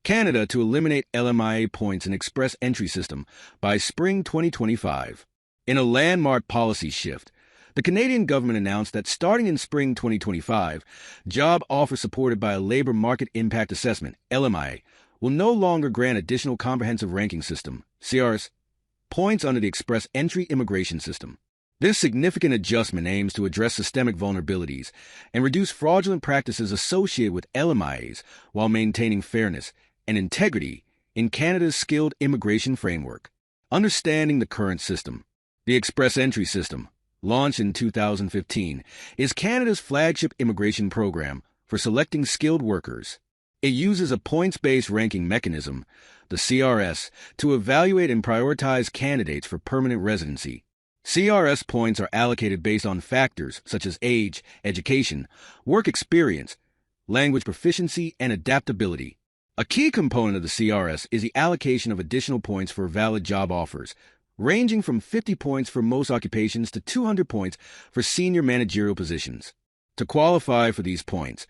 Canada to eliminate LMIA points and express entry system by spring 2025. In a landmark policy shift, the Canadian government announced that starting in spring 2025, job offers supported by a Labor Market Impact Assessment, LMIA, will no longer grant additional comprehensive ranking system, CRS, points under the express entry immigration system. This significant adjustment aims to address systemic vulnerabilities and reduce fraudulent practices associated with LMIAs while maintaining fairness and integrity in Canada's skilled immigration framework. Understanding the current system. The Express Entry System, launched in 2015, is Canada's flagship immigration program for selecting skilled workers. It uses a points-based ranking mechanism, the CRS, to evaluate and prioritize candidates for permanent residency. CRS points are allocated based on factors such as age, education, work experience, language proficiency, and adaptability. A key component of the CRS is the allocation of additional points for valid job offers, ranging from 50 points for most occupations to 200 points for senior managerial positions. To qualify for these points,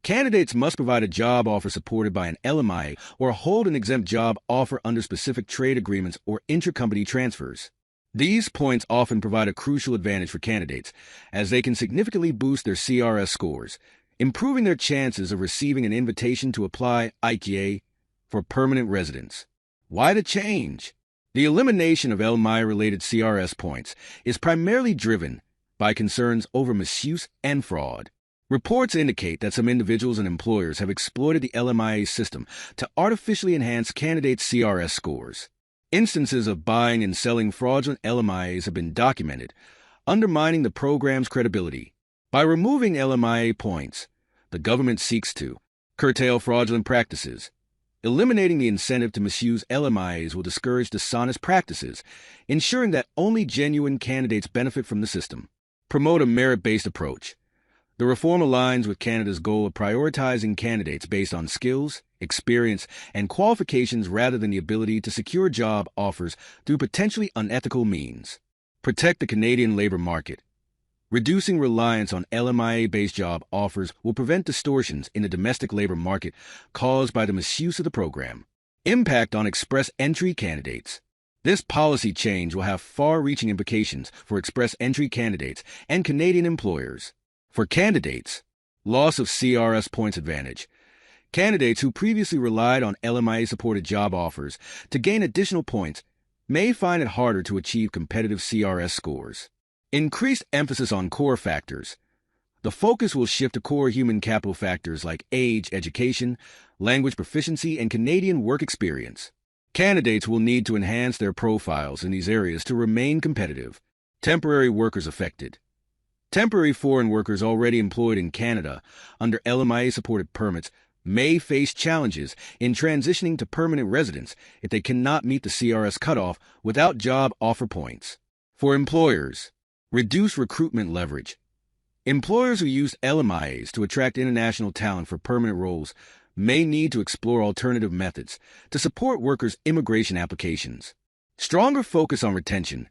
candidates must provide a job offer supported by an LMIA or hold an exempt job offer under specific trade agreements or intercompany transfers. These points often provide a crucial advantage for candidates, as they can significantly boost their CRS scores, improving their chances of receiving an invitation to apply IKA for permanent residence. Why the change? The elimination of LMIA-related CRS points is primarily driven by concerns over misuse and fraud. Reports indicate that some individuals and employers have exploited the LMIA system to artificially enhance candidates' CRS scores. Instances of buying and selling fraudulent LMIAs have been documented, undermining the program's credibility. By removing LMIA points, the government seeks to curtail fraudulent practices. Eliminating the incentive to misuse LMIAs will discourage dishonest practices, ensuring that only genuine candidates benefit from the system. Promote a merit-based approach. The reform aligns with Canada's goal of prioritizing candidates based on skills, experience, and qualifications rather than the ability to secure job offers through potentially unethical means. Protect the Canadian labor market. Reducing reliance on LMIA-based job offers will prevent distortions in the domestic labor market caused by the misuse of the program. Impact on express entry candidates. This policy change will have far-reaching implications for express entry candidates and Canadian employers. For candidates, loss of CRS points advantage. Candidates who previously relied on LMIA-supported job offers to gain additional points may find it harder to achieve competitive CRS scores. Increased emphasis on core factors. The focus will shift to core human capital factors like age, education, language proficiency, and Canadian work experience. Candidates will need to enhance their profiles in these areas to remain competitive. Temporary workers affected. Temporary foreign workers already employed in Canada under LMIA-supported permits may face challenges in transitioning to permanent residence if they cannot meet the CRS cutoff without job offer points. For employers, reduce recruitment leverage. Employers who use LMIAs to attract international talent for permanent roles may need to explore alternative methods to support workers' immigration applications. Stronger focus on retention.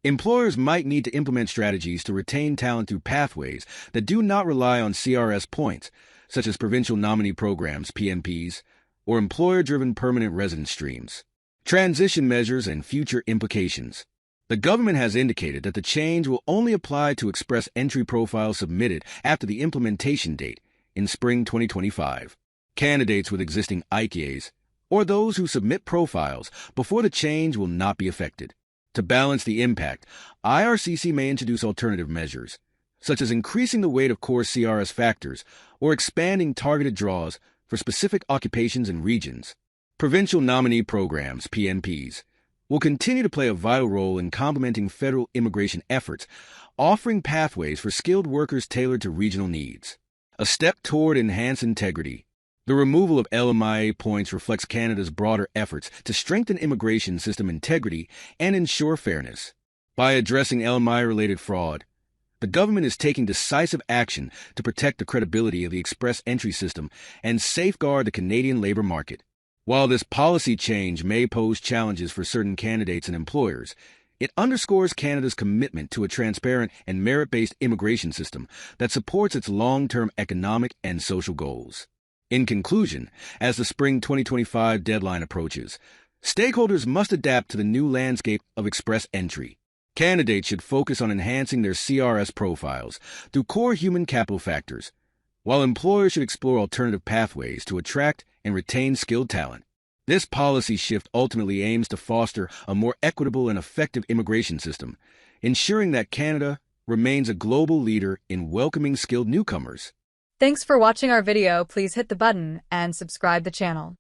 Employers might need to implement strategies to retain talent through pathways that do not rely on CRS points, such as provincial nominee programs, PNPs, or employer-driven permanent residence streams. Transition measures and future implications. The government has indicated that the change will only apply to express entry profiles submitted after the implementation date in spring 2025. Candidates with existing IKAs or those who submit profiles before the change will not be affected. To balance the impact, IRCC may introduce alternative measures, such as increasing the weight of core CRS factors or expanding targeted draws for specific occupations and regions. Provincial nominee programs, PNPs, will continue to play a vital role in complementing federal immigration efforts, offering pathways for skilled workers tailored to regional needs. A step toward enhanced integrity. The removal of LMIA points reflects Canada's broader efforts to strengthen immigration system integrity and ensure fairness. By addressing LMIA-related fraud, the government is taking decisive action to protect the credibility of the express entry system and safeguard the Canadian labor market. While this policy change may pose challenges for certain candidates and employers, it underscores Canada's commitment to a transparent and merit-based immigration system that supports its long-term economic and social goals. In conclusion, as the spring 2025 deadline approaches, stakeholders must adapt to the new landscape of express entry. Candidates should focus on enhancing their CRS profiles through core human capital factors, while employers should explore alternative pathways to attract and retain skilled talent. This policy shift ultimately aims to foster a more equitable and effective immigration system, ensuring that Canada remains a global leader in welcoming skilled newcomers. Thanks for watching our video. Please hit the button and subscribe the channel.